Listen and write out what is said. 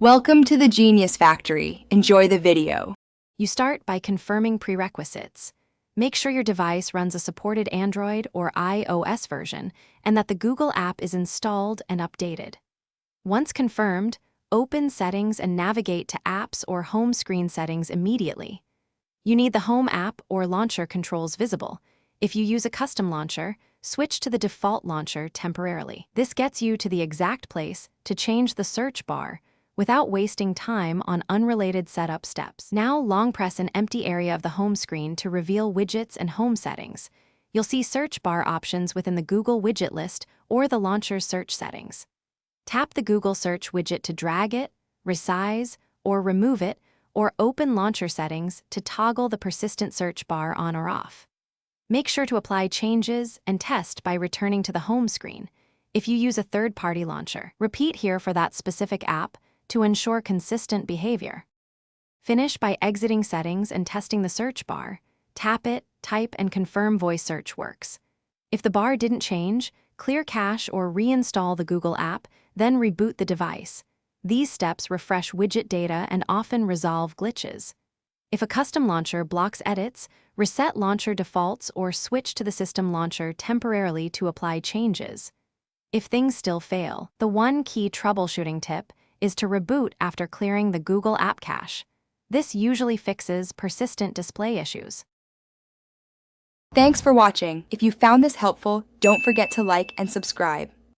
Welcome to the Genius Factory. Enjoy the video. You start by confirming prerequisites. Make sure your device runs a supported Android or iOS version and that the Google app is installed and updated. Once confirmed, open Settings and navigate to Apps or Home Screen settings immediately. You need the Home app or launcher controls visible. If you use a custom launcher, switch to the default launcher temporarily. This gets you to the exact place to change the search bar without wasting time on unrelated setup steps. Now long press an empty area of the home screen to reveal widgets and home settings. You'll see search bar options within the Google widget list or the launcher's search settings. Tap the Google search widget to drag it, resize, or remove it, or open launcher settings to toggle the persistent search bar on or off. Make sure to apply changes and test by returning to the home screen. If you use a third-party launcher, repeat here for that specific app to ensure consistent behavior. Finish by exiting settings and testing the search bar. Tap it, type, and confirm voice search works. If the bar didn't change, clear cache or reinstall the Google app, then reboot the device. These steps refresh widget data and often resolve glitches. If a custom launcher blocks edits, reset launcher defaults or switch to the system launcher temporarily to apply changes. If things still fail, the one key troubleshooting tip is to reboot after clearing the Google app cache. This usually fixes persistent display issues. Thanks for watching. If you found this helpful, don't forget to like and subscribe.